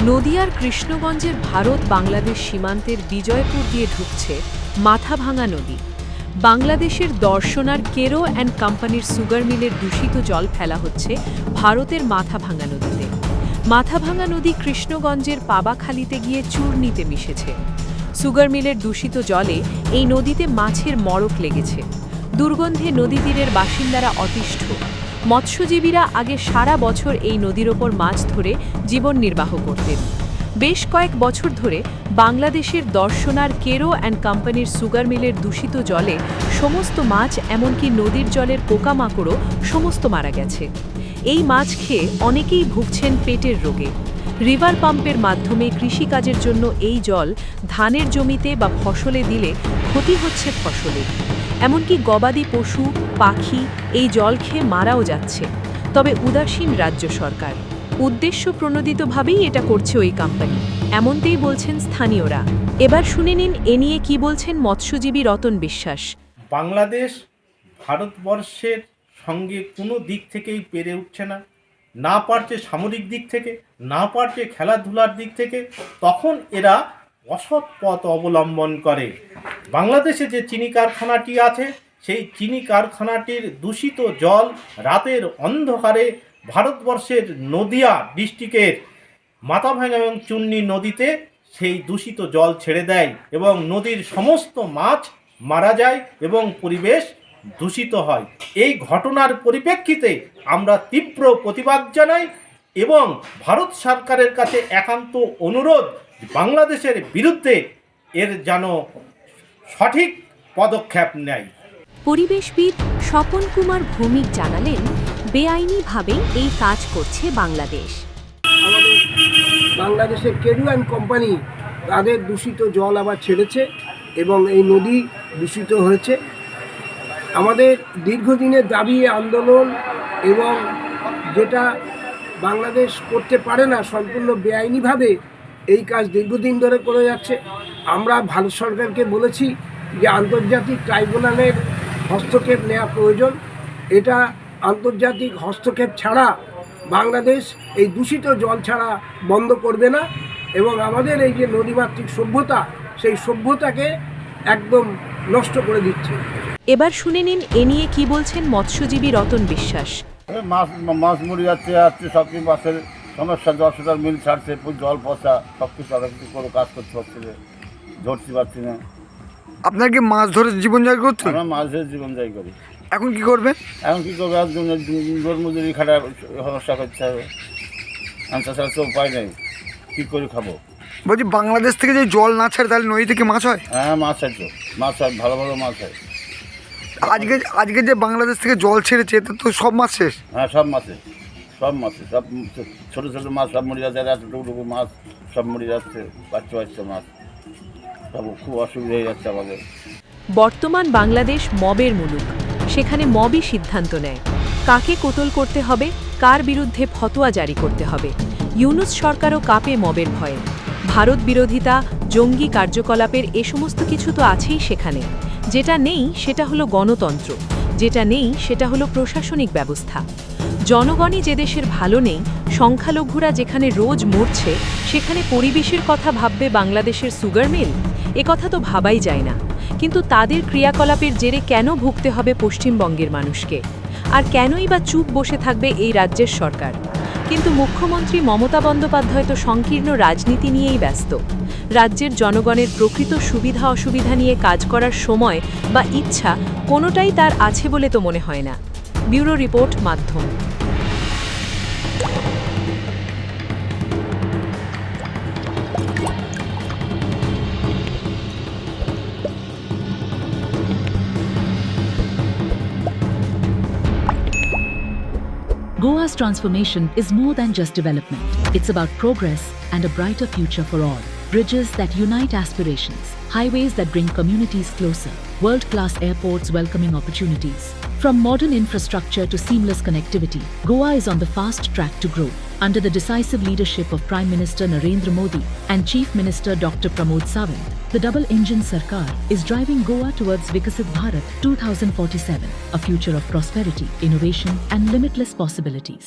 নদিয়ার কৃষ্ণগঞ্জের ভারত বাংলাদেশ সীমান্তের বিজয়পুর দিয়ে ঢুকছে মাথাভাঙা নদী। বাংলাদেশের দর্শনার কেরো অ্যান্ড কোম্পানির সুগার মিলের দূষিত জল ফেলা হচ্ছে ভারতের মাথাভাঙা নদীতে। মাথাভাঙা নদী কৃষ্ণগঞ্জের পাবাখালীতে গিয়ে চূর্ণিতে মিশেছে। সুগার মিলের দূষিত জলে এই নদীতে মাছের মড়ক লেগেছে। দুর্গন্ধে নদী তীরের বাসিন্দারা অতিষ্ঠ। মৎস্যজীবীরা আগে সারা বছর এই নদীর ওপর মাছ ধরে জীবন নির্বাহ করতেন। বেশ কয়েক বছর ধরে বাংলাদেশের দর্শনার কেরো অ্যান্ড কোম্পানির সুগার মিলের দূষিত জলে সমস্ত মাছ, এমনকি নদীর জলের পোকামাকড়ও সমস্ত মারা গেছে। এই মাছ খেয়ে অনেকেই ভুগছেন পেটের রোগে। রিভার পাম্পের মাধ্যমে কৃষিকাজের জন্য এই জল ধানের জমিতে বা ফসলে দিলে ক্ষতি হচ্ছে ফসলের। এমনকি গবাদি পশু, পাখি এই জল খেয়ে মারাও যাচ্ছে। তবে উদাসীন রাজ্য সরকার। উদ্দেশ্য প্রণোদিতভাবেই এটা করছে ওই কোম্পানি, এমনটাই বলছেন স্থানীয়রা। এবার শুনে নিন এ নিয়ে কি বলছেন মৎস্যজীবী রতন বিশ্বাস। বাংলাদেশ ভারতবর্ষের সঙ্গে কোনো দিক থেকেই পেরে উঠছে না, না পারছে সামরিক দিক থেকে, না পারছে খেলাধুলার দিক থেকে। তখন এরা অসৎ পথ অবলম্বন করে। বাংলাদেশে যে চিনি কারখানাটি আছে, সেই চিনি কারখানাটির দূষিত জল রাতের অন্ধকারে ভারতবর্ষের নদিয়া ডিস্ট্রিক্টের মাথাভাঙা এবং চূর্ণি নদীতে সেই দূষিত জল ছেড়ে দেয় এবং নদীর সমস্ত মাছ মারা যায় এবং পরিবেশ দূষিত হয়। এই ঘটনার পরিপ্রেক্ষিতে আমরা তীব্র প্রতিবাদ জানাই এবং ভারত সরকারের কাছে একান্ত অনুরোধ, বাংলাদেশের বিরুদ্ধে এর যেন সঠিক পদক্ষেপ নেয়। পরিবেশবিদ স্বপন কুমার ভৌমিক জানালেন, বেআইনিভাবে এই কাজ করছে বাংলাদেশ। আমাদের বাংলাদেশের কেরো অ্যান্ড কোম্পানি তাদের দূষিত জল আবার ছেড়েছে এবং এই নদী দূষিত হয়েছে। আমাদের দীর্ঘদিনের দাবি আন্দোলন, এবং যেটা বাংলাদেশ করতে পারে না, সম্পূর্ণ বেআইনিভাবে এই কাজ দীর্ঘদিন ধরে করে যাচ্ছে। আমরা ভারত সরকারকে বলেছি যে আন্তর্জাতিক ট্রাইব্যুনালের হস্তক্ষেপ নেওয়া প্রয়োজন। এটা আন্তর্জাতিক হস্তক্ষেপ ছাড়া বাংলাদেশ এই দূষিত জল ছাড়া বন্ধ করবে না এবং আমাদের এই যে নদীমাতৃক সভ্যতা, সেই সভ্যতাকে একদম নষ্ট করে দিচ্ছে। এবার শুনে নিন এ নিয়ে কি বলছেন মৎস্যজীবী রতন বিশ্বাস। মাছ মরে যাচ্ছে, সব কিছু মাছের সমস্যা, 10,000 মিল ছাড়ছে, জল পচা, সব কিছু আলাদা কিছু করে কাজ করতে হচ্ছে, ধরতে পারছি না। আপনার কি মাছ ধরে জীবনযাপন করতে? আমরা মাছ ধরে জীবনযাপন করি। এখন কি করবেন? এখন কী করবো, একজন মজুরি খাটার সমস্যা করতে হবে, তাছাড়া তো উপায় নেই, কী করে খাবো। বলছি, বাংলাদেশ থেকে যে জল না ছাড়ে তাহলে নদী থেকে মাছ হয়? হ্যাঁ, মাছ হয় তো, মাছ হয়, ভালো ভালো মাছ হয়। আজকে যে বাংলাদেশ থেকে জল ছেড়েছে এতে তো সব মাছ শেষ। হ্যাঁ, সব সব ছোটো ছোটো মাছ সব মরে যাচ্ছে, এতটুকু মাছ সব মরে যাচ্ছে, বাচ্চা মাছ সব খুব অসুবিধা হয়ে যাচ্ছে আমাদের। বর্তমান বাংলাদেশ মবের মুলুক। সেখানে মবই সিদ্ধান্ত নেয় কাকে কোতল করতে হবে, কার বিরুদ্ধে ফতোয়া জারি করতে হবে। ইউনূস সরকারও কাঁপে মবের ভয়ে। ভারত বিরোধিতা, জঙ্গি কার্যকলাপের এ সমস্ত কিছু তো আছেই সেখানে। যেটা নেই সেটা হলো গণতন্ত্র, যেটা নেই সেটা হলো প্রশাসনিক ব্যবস্থা। জনগণই যে দেশের ভালো নেই, সংখ্যালঘুরা যেখানে রোজ মরছে, সেখানে পরিবেশের কথা ভাববে বাংলাদেশের সুগার মিল? এ কথা তো ভাবাই যায় না। কিন্তু তাদের ক্রিয়াকলাপের জেরে কেন ভুগতে হবে পশ্চিমবঙ্গের মানুষকে? আর কেনই বা চুপ বসে থাকবে এই রাজ্যের সরকার? কিন্তু মুখ্যমন্ত্রী মমতা বন্দ্যোপাধ্যায় তো সংকীর্ণ রাজনীতি নিয়েই ব্যস্ত। রাজ্যের জনগণের প্রকৃত সুবিধা অসুবিধা নিয়ে কাজ করার সময় বা ইচ্ছা কোনোটাই তার আছে বলে তো মনে হয় না। ব্যুরো রিপোর্ট, মাধ্যম। Goa's transformation is more than just development. It's about progress and a brighter future for all. Bridges that unite aspirations, highways that bring communities closer, world-class airports welcoming opportunities. From modern infrastructure to seamless connectivity, Goa is on the fast track to grow. Under the decisive leadership of Prime Minister Narendra Modi and Chief Minister Dr. Pramod Sawant, the double-engine Sarkar is driving Goa towards Vikasit Bharat 2047, a future of prosperity, innovation and limitless possibilities.